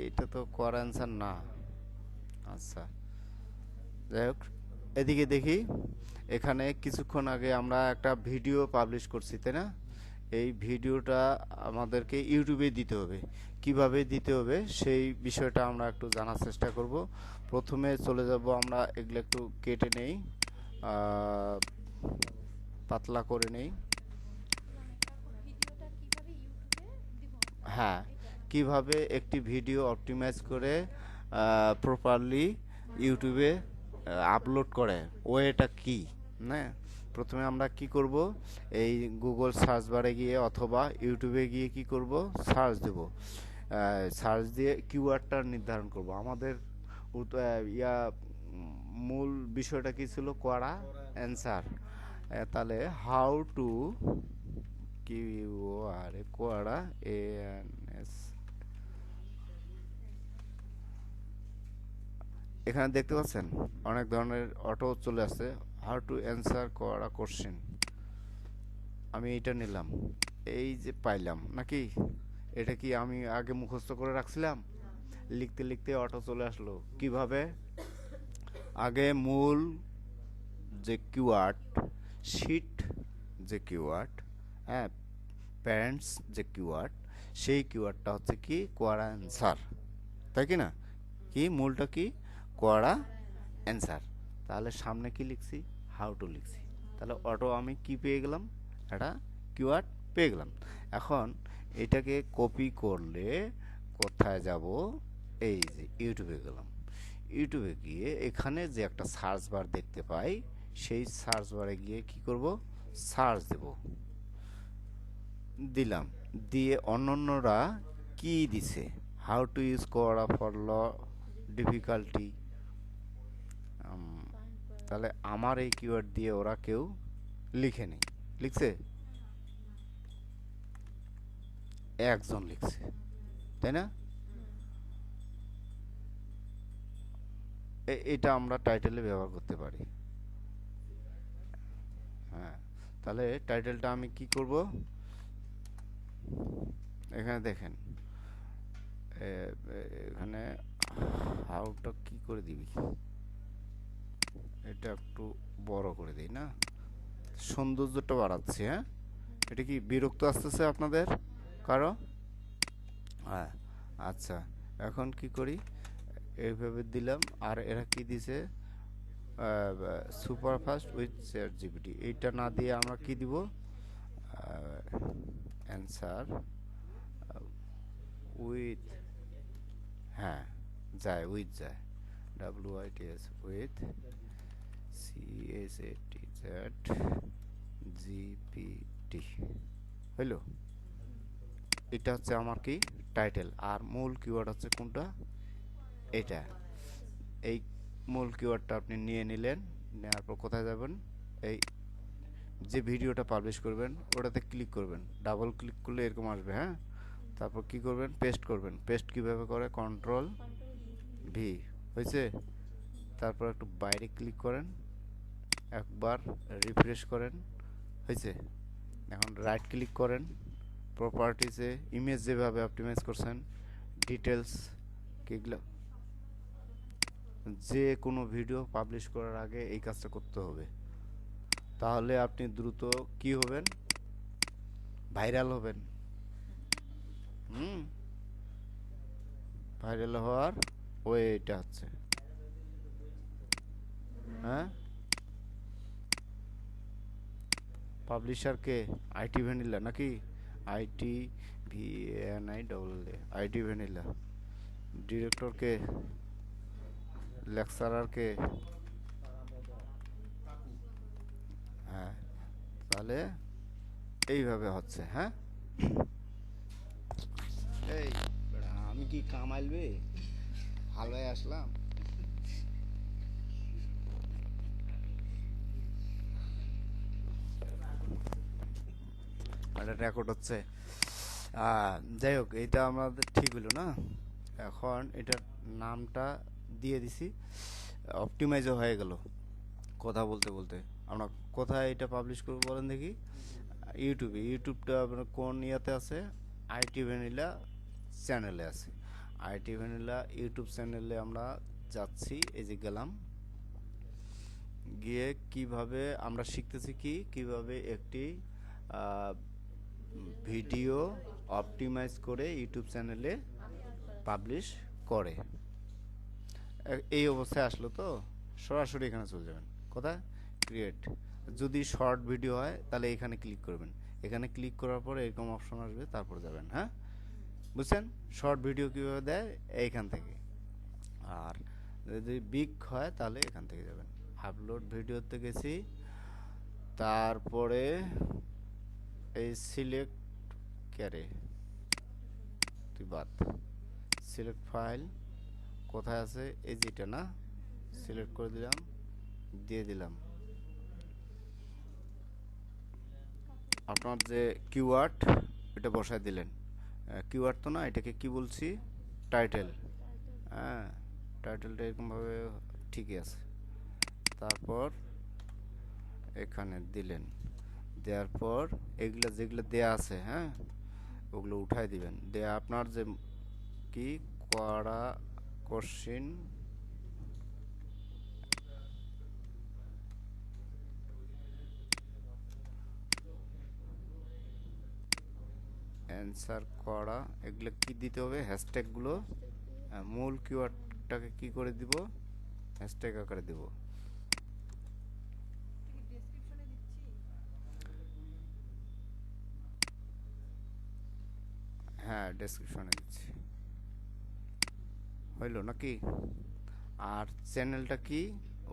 এটা তো কর অ্যান্সার না। আচ্ছা, যাই হোক, এদিকে দেখি। এখানে কিছুক্ষণ আগে আমরা একটা ভিডিও পাবলিশ করছি, তাই না? এই ভিডিওটা আমাদেরকে ইউটিউবে দিতে হবে। কিভাবে দিতে হবে সেই বিষয়টা আমরা একটু জানার চেষ্টা করব। প্রথমে চলে যাব আমরা, এগুলো একটু কেটে নেই, পাতলা করে নেই। হ্যাঁ, কিভাবে একটি ভিডিও অপটিমাইজ করে প্রপারলি ইউটিউবে আপলোড করে, ওয়েটা কি না। প্রথমে আমরা কি করব, এই গুগল সার্চ বারে গিয়ে অথবা ইউটিউবে গিয়ে কি করব, সার্চ দেব। সার্চ দিয়ে কিওয়ার্ডটা নির্ধারণ করব। আমাদের মূল বিষয়টা কি ছিল, কোয়ারা অ্যান্সার। তাহলে হাউ টু কোয়ারা এএনএস, এখানে দেখতে পাচ্ছেন অনেক ধরনের অটো চলে আসছে। হাউ টু অ্যান্সার কোয়ারা কোশ্চেন, আমি এইটা নিলাম, এই যে পাইলাম নাকি। এটা কি আমি আগে মুখস্থ করে রাখছিলাম? লিখতে লিখতে অটো চলে আসলো। কিভাবে? আগে মূল যে কিওয়ার্ড, শিট যে কিওয়ার্ড, হ্যাঁ, প্যারেন্টস যে কিওয়ার্ড, সেই কিওয়ার্ডটা হচ্ছে কি কোয়ারা অ্যান্সার, তাই কি না? কি মূলটা কি, কোয়ারা অ্যান্সার। তাহলে সামনে কি লিখছি, হাউ টু লিখছি। তাহলে অটো আমি কি পেয়ে গেলাম, একটা কিওয়ার্ড পেয়ে গেলাম। এখন এটাকে কপি করলে কোথায় যাব, এই যে ইউটিউবে গেলাম। ইউটিউবে গিয়ে এখানে যে একটা সার্চ বার দেখতে পাই, সেই সার্চ বারে গিয়ে কি করব, সার্চ দেব। দিলাম, দিয়ে অন্যান্যরা কি দিছে, how to use Quora for law difficulty. তাহলে আমার এই কিওয়ার্ড দিয়ে ওরা কেউ লিখে নেই, লিখছে একজন লিখছে, তাই না? এটা আমরা টাইটেলে ব্যবহার করতে পারি। হ্যাঁ, তাহলে টাইটেলটা আমি কি করব, এখানে দেখেন, এখানে হাউটা কি করে দিবি, এটা একটু বড় করে দিই না, সৌন্দর্যটা বাড়াচ্ছি। হ্যাঁ, এটা কি বিরক্ত আসতেছে আপনাদের কারো? হ্যাঁ, আচ্ছা, এখন কি করি, এইভাবে দিলাম। আর এরা কি দিছে, সুপারফাস্ট উইথ চ্যাট জিপিটি, এইটা না দিয়ে আমরা কি দিব, অ্যান্সার উইথ, হ্যাঁ, যায়, উইথ যায়, WITH উইথ CHAT জিপিটি হইল। এটা হচ্ছে আমার কি টাইটেল, আর মূল কিওয়ার্ড হচ্ছে কোনটা, এটা। এই মূল কিওয়ার্ডটা আপনি নিয়ে নিলেন, নেওয়ার পর কোথায় যাবেন, এই যে ভিডিওটা পাবলিশ করবেন ওটাতে ক্লিক করবেন, ডাবল ক্লিক করলে এরকম আসবে। হ্যাঁ, তারপর কি করবেন, পেস্ট করবেন। পেস্ট কিভাবে করে, কন্ট্রোল ভি, হয়েছে। তারপর একটু বাইরে ক্লিক করেন, একবার রিফ্রেশ করেন, হয়েছে। এখন রাইট ক্লিক করেন, প্রপার্টিসে ইমেজ যেভাবে অপটিমাইজ করছেন, ডিটেলস, কিগুলো, যে কোনো ভিডিও পাবলিশ করার আগে এই কাজটা করতে হবে। তাহলে আপনি দ্রুত কি হবেন, ভাইরাল হবেন। ভাইরাল হওয়ার ওয়েটা হচ্ছে, হ্যাঁ, পাবলিশার কে, আইটি ভ্যানিলা নাকি, আইটি ভ্যানিলা। ডিরেক্টর কে, লেকচারার কে, হ্যাঁ। তাহলে এইভাবে হচ্ছে। হ্যাঁ, এই আমি কি কামাইলবে, হালুয়ায় আসলাম। এটা রেকর্ড হচ্ছে। যাই হোক, এটা আমাদের ঠিক হলো না। এখন এটার নামটা দিয়ে দিছি, অপটিমাইজও হয়ে গেল। কথা বলতে বলতে আমরা কোথায় এটা পাবলিশ করবো বলেন দেখি, ইউটিউবে। ইউটিউবটা আপনার কোন ইয়াতে আছে, আইটি ভ্যানিলা চ্যানেলে আছে। আইটি ভ্যানিলা ইউটিউব চ্যানেলে আমরা যাচ্ছি, এই যে গেলাম, গিয়ে কিভাবে আমরা শিখতেছি কিভাবে একটি ভিডিও অপটিমাইজ করে ইউটিউব চ্যানেলে পাবলিশ করে। এই অবস্থায় আসলো তো সরাসরি এখানে চলে যাবেন, কোথায় ক্রিয়েট। যদি শর্ট ভিডিও হয় তাহলে এখানে ক্লিক করবেন, এখানে ক্লিক করার পরে এরকম অপশন আসবে, তারপর যাবেন। হ্যাঁ, বুঝছেন শর্ট ভিডিও কীভাবে দেয় এইখান থেকে। আর যদি বিগ হয় তাহলে এখান থেকে যাবেন। আপলোড ভিডিওতে গেছি, তারপরে এই সিলেক্ট ক্যারে তুই বাদ, সিলেক্ট ফাইল কোথায় আছে, এই যেটা না, সিলেক্ট করে দিলাম, দিয়ে দিলাম। আপনার যে কিওয়ার্ড এটা বসায় দিলেন, কিওয়ার্ড তো না, এটাকে কি বলছি, টাইটেল। হ্যাঁ, টাইটেলটা এরকমভাবে ঠিকই আছে। তারপর এখানে দিলেন, দেওয়ার পর এগুলো যেগুলো দেয়া আছে, হ্যাঁ, ওগুলো উঠাই দিবেন। দেয়া আপনার যে কি করা কোশ্চিন অ্যান্সার করা, এগুলো কি দিতে হবে, হ্যাশট্যাগুলো। মূল কিওয়ার্ডটাকে কি করে দিব, হ্যাশট্যাগ আকারে দিব। হ্যাঁ, ডেসক্রিপশনে দিচ্ছি, হইল নাকি। আর চ্যানেলটা কি,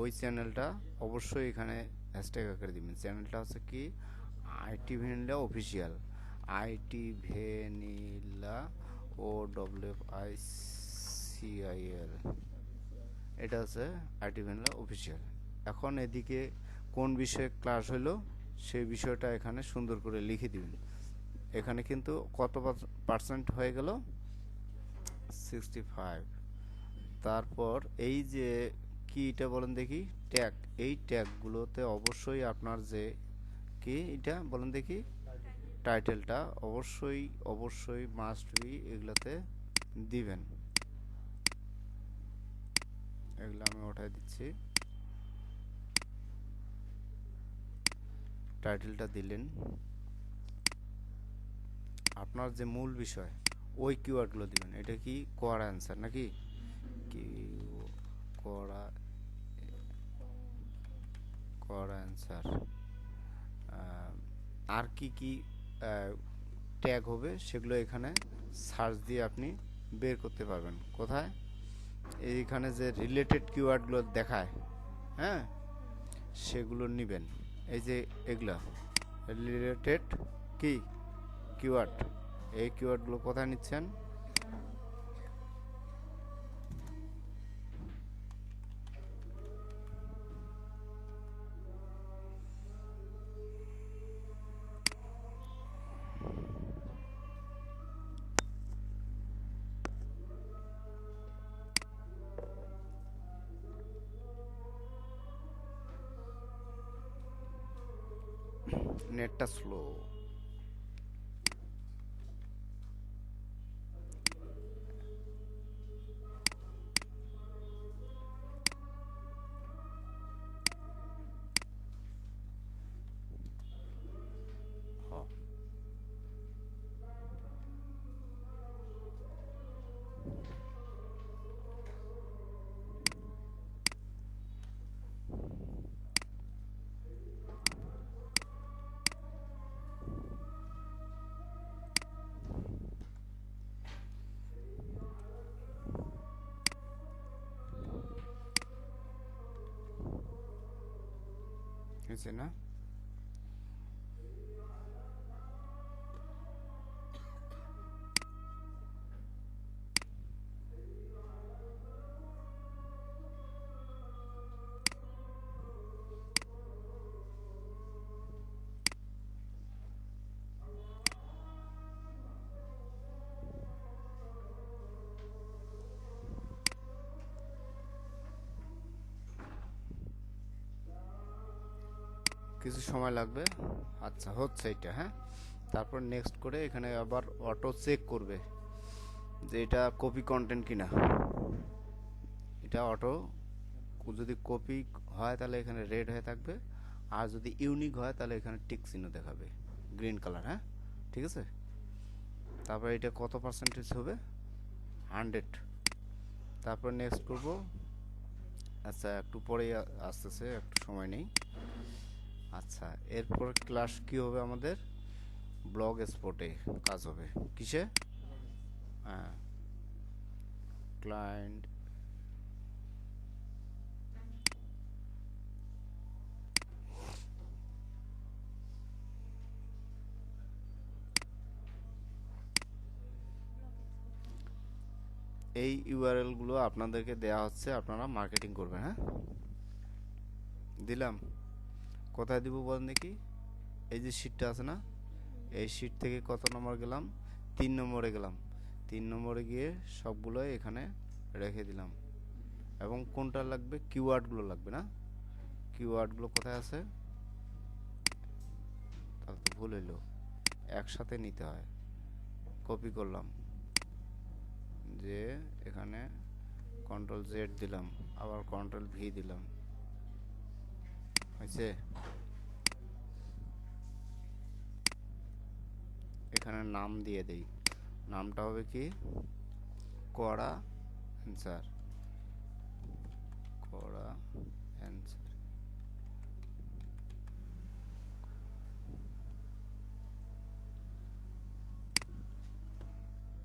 ওই চ্যানেলটা অবশ্যই এখানে হ্যাশট্যাগ আকারে দিবেন। চ্যানেলটা হচ্ছে কি IT vanilla official, IT vanilla OFFICIAL, এটা হচ্ছে আইটি ভ্যানিলা অফিসিয়াল। এখন এদিকে কোন বিষয়ে ক্লাস হলো সেই বিষয়টা এখানে সুন্দর করে লিখে দিবেন। এখানে কিন্তু কত পার্সেন্ট হয়ে গেল, 65। তারপর এই যে কি এটা বলেন দেখি, ট্যাগ, এই ট্যাগগুলোতে অবশ্যই আপনার যে কি এটা বলেন দেখি, টাইটেলটা অবশ্যই অবশ্যই মাস্ট বি এগুলাতে দিবেন। এগুলো আমি উঠাই দিচ্ছি, টাইটেলটা দিলেন। আপনার যে মূল বিষয় ওই কিওয়ার্ডগুলো দিবেন। এটা কি কোয়ার অ্যান্সার নাকি, কি করা করা অ্যান্সার। আর কি কি ট্যাগ হবে সেগুলো এখানে সার্চ দিয়ে আপনি বের করতে পারবেন। কোথায়, এইখানে যে রিলেটেড কিওয়ার্ডগুলো দেখায়, হ্যাঁ, সেগুলো নেবেন। এই যে এগুলা রিলেটেড কি কিওয়ার্ড, এই কিওয়ার্ডগুলো কোথায় নিচ্ছেন, নেটটা স্লো। হয়েছে না, কিছু সময় লাগবে। আচ্ছা, হচ্ছে এটা। হ্যাঁ, তারপর নেক্সট করে এখানে আবার অটো চেক করবে, যে এটা কপি কন্টেন্ট কিনা। এটা অটো যদি কপি হয় তাহলে এখানে রেড হয়ে থাকবে, আর যদি ইউনিক হয় তাহলে এখানে টিক চিহ্ন দেখাবে গ্রিন কালার। হ্যাঁ, ঠিক আছে। তারপরে এটা কত পার্সেন্টেজ হবে? 100। তারপর নেক্সট করব। আচ্ছা, একটু পরে আসতেছে, একটু সময় নেই। আচ্ছা, এরপর ক্লাস কি হবে আমাদের? ব্লগ স্পটে কাজ হবে। কিসে? হ্যাঁ, ক্লায়েন্ট এই ইউআরএল গুলো আপনাদেরকে দেয়া হচ্ছে, আপনারা মার্কেটিং করবেন। হ্যাঁ, দিলাম। কোথায় দিব বলেন দেখি? এই যে শিটটা আছে না, এই শিট থেকে কত নম্বর গেলাম? 3 নম্বরে গেলাম। 3 নম্বরে গিয়ে সবগুলো এখানে রেখে দিলাম। এবং কোনটা লাগবে? কিওয়ার্ডগুলো লাগবে না? কিওয়ার্ডগুলো কোথায় আছে? তাহলে তো ভুল হইলো, একসাথে নিতে হয়। কপি করলাম, যে এখানে কন্ট্রোল জেড দিলাম, আবার কন্ট্রোল ভি দিলাম। হয়েছে? এখানে নাম দিয়ে দেই। নামটা হবে কি? কড়া অ্যান্সার। কড়া অ্যান্সার।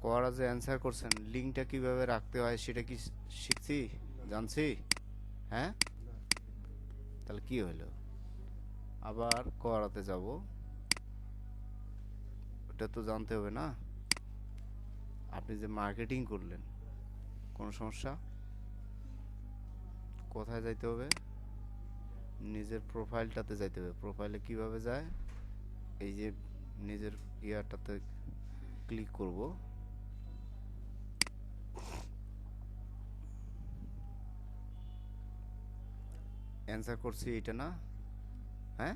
কড়া যে অ্যান্সার করছেন, লিঙ্কটা কিভাবে রাখতে হয় সেটা কি শিখছি, জানছি? হ্যাঁ, তাহলে কি হলো? আবার কড়াতে যাব, ওটা তো জানতে হবে না? আপনি যে মার্কেটিং করলেন, কোনো সমস্যা? কোথায় যাইতে হবে? নিজের প্রোফাইলটাতে যাইতে হবে। প্রোফাইলে কিভাবে যায়? এই যে নিজের ইয়ারটাতে ক্লিক করব। অ্যান্সার করছি এটা না? হ্যাঁ,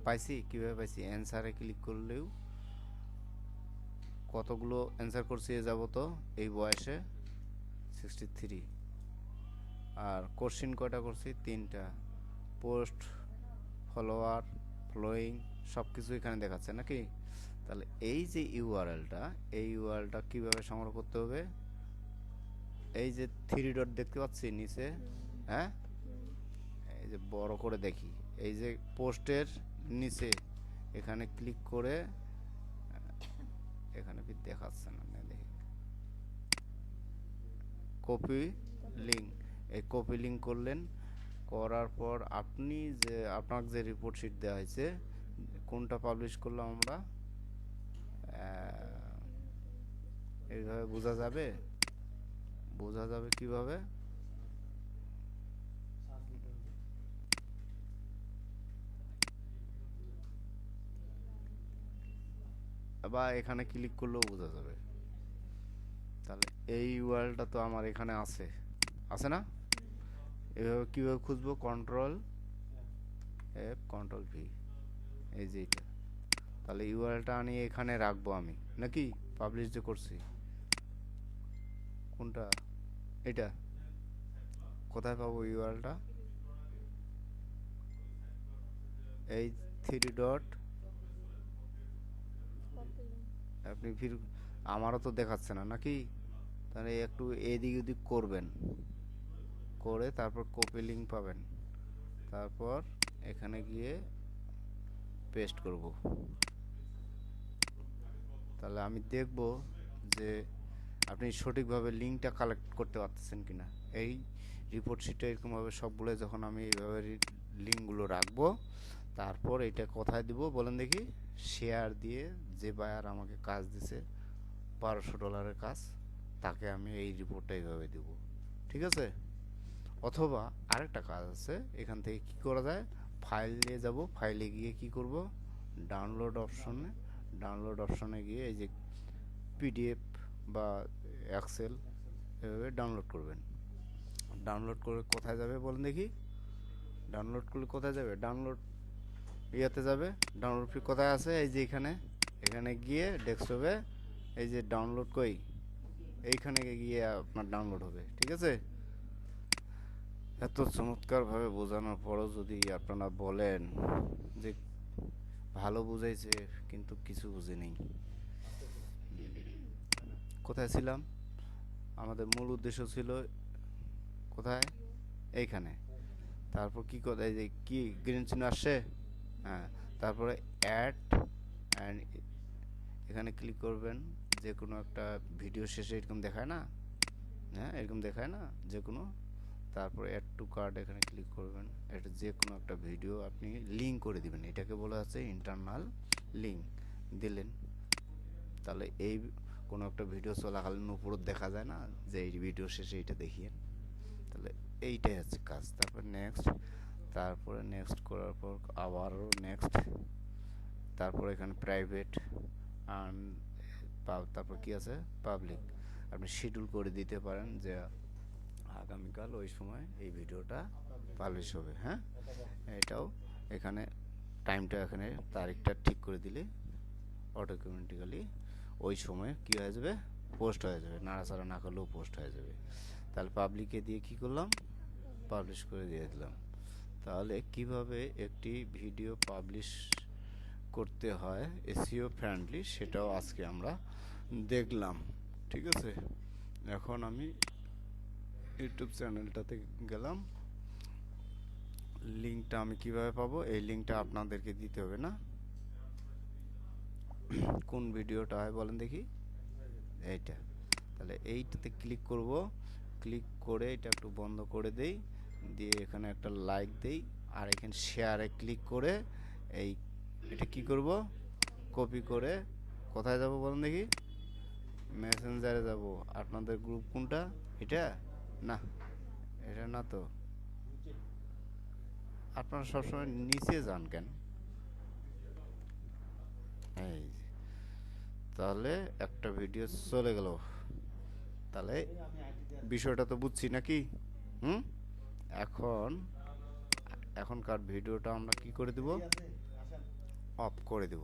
পাইছি। কিভাবে পাইছি? অ্যান্সারে ক্লিক করলেও কতগুলো অ্যান্সার করছি এ যাব তো এই বয়সে? 63। আর কোশ্চিন কয়টা করছি? 3টা। পোস্ট, ফলোয়ার, ফলোয়িং সব কিছু এখানে দেখাচ্ছে নাকি? তাহলে এই যে ইউআরএলটা, এই ইউআরএলটা কিভাবে সংগ্রহ করতে হবে? এই যে 3 ডট দেখতে পাচ্ছি নিচে, হ্যাঁ, এই যে বড় করে দেখি, এই যে পোস্টের নিচে এখানে ক্লিক করে, এখানে কি দেখাচ্ছে না? দেখি, কপি লিঙ্ক। এই কপি লিঙ্ক করলেন, করার পর আপনি যে আপনাকে যে রিপোর্ট শিট দেওয়া হয়েছে, কোনটা পাবলিশ করলাম আমরা, এইভাবে বোঝা যাবে। বোঝা যাবে কিভাবে? বা এখানে ক্লিক করলেও বোঝা যাবে। তাহলে এই ইউআরএলটা তো আমার এখানে আছে, আছে না? এভাবে কিভাবে খুঁজবো? কন্ট্রোল এফ, কন্ট্রোল ভি, এই যে এটা। তাহলে ইউআরএলটা আনি এখানে রাখবো আমি নাকি? পাবলিশ যে করছি, কোনটা? এটা। কোথায় পাবো ইউআরএলটা? এই 3 ডট। আপনি ফির, আমারও তো দেখাচ্ছে না নাকি? তাহলে একটু এদিক ওদিক করবেন, করে তারপর কপি লিঙ্ক পাবেন, তারপর এখানে গিয়ে পেস্ট করব। তাহলে আমি দেখব যে আপনি সঠিকভাবে লিঙ্কটা কালেক্ট করতে পারতেছেন কিনা। এই রিপোর্ট শিটে এরকমভাবে সবগুলো যখন আমি এইভাবে লিঙ্কগুলো রাখবো, তারপর এটা কোথায় দিব বলেন দেখি? শেয়ার দিয়ে, যে বায়ার আমাকে কাজ দিছে $1200 কাজ, তাকে আমি এই রিপোর্টটা এইভাবে দিব। ঠিক আছে? অথবা আরেকটা কাজ আছে, এখান থেকে কি করা যায়? ফাইলে যাব, ফাইলে গিয়ে কি করব? ডাউনলোড অপশনে, ডাউনলোড অপশনে গিয়ে এই যে পিডিএফ বা এক্সেল এভাবে ডাউনলোড করবেন। ডাউনলোড করে কোথায় যাবে বলেন দেখি? ডাউনলোড করলে কোথায় যাবে? ডাউনলোড ইয়াতে যাবে। ডাউনলোড ফি কোথায় আছে? এই যে এখানে, এখানে গিয়ে ডেস্কটপে এই যে ডাউনলোড কই, এইখানে গিয়ে আপনার ডাউনলোড হবে। ঠিক আছে? এত চমৎকারভাবে বোঝানোর পরও যদি আপনারা বলেন যে ভালো বুঝাইছে কিন্তু কিছু বুঝে নেই। কোথায় ছিলাম? আমাদের মূল উদ্দেশ্য ছিল কোথায়? এইখানে। তারপর কি কোথায় যে কি গ্রিন চিহ্ন আসছে? হ্যাঁ, তারপরে অ্যাড অ্যান্ড এখানে ক্লিক করবেন। যে কোনো একটা ভিডিও শেষে এরকম দেখায় না? হ্যাঁ, এরকম দেখায় না যে কোনো? তারপরে অ্যাড টু কার্ট এখানে ক্লিক করবেন। এটা যে কোনো একটা ভিডিও আপনি লিঙ্ক করে দিবেন। এটাকে বলা হচ্ছে ইন্টারনাল লিঙ্ক দিলেন। তাহলে এই কোনো একটা ভিডিও চলাকালীন উপরে দেখা যায় না যে এই ভিডিও শেষে এটা দেখিয়ে, তাহলে এইটাই হচ্ছে কাজ। তারপর নেক্সট, তারপরে নেক্সট করার পর আবারও নেক্সট, তারপর এখানে প্রাইভেট অ্যান্ড তারপর কি আছে পাবলিক। আপনি শিডিউল করে দিতে পারেন যে আগামীকাল ওই সময় এই ভিডিওটা পাবলিশ হবে। হ্যাঁ, এটাও এখানে টাইমটা এখানে তারিখটা ঠিক করে দিলে অটোমেটিক্যালি ওই সময় কী হয়ে যাবে, পোস্ট হয়ে যাবে, নাড়াচাড়া না করলেও পোস্ট হয়ে যাবে। তাহলে পাবলিকে দিয়ে কি করলাম, পাবলিশ করে দিয়ে দিলাম। তাহলে কিভাবে একটি ভিডিও পাবলিশ করতে হয় এসইও ফ্রেন্ডলি সেটাও আজকে আমরা দেখলাম। ঠিক আছে, এখন আমি ইউটিউব চ্যানেলটাতে গেলাম। লিঙ্কটা আমি কিভাবে পাবো? এই লিঙ্কটা আপনাদেরকে দিতে হবে না? কোন ভিডিওটা হয় বলেন দেখি? এইটা। তাহলে এইটাতে ক্লিক করব, ক্লিক করে এটা একটু বন্ধ করে দেই, দিয়ে এখানে একটা লাইক দেই, আর এখানে শেয়ারে ক্লিক করে এই এটা কি করব, কপি করে কোথায় যাব বলেন দেখি? মেসেঞ্জারে যাব। আপনাদের গ্রুপ কোনটা? এটা না, এটা না তো। আপনারা সবসময় নিচে যান কেন? এই তাহলে একটা ভিডিও চলে গেল। তাহলে বিষয়টা তো বুঝছি নাকি? হুম, এখন এখনকার ভিডিওটা আমরা কি করে দেব? অফ করে দেব।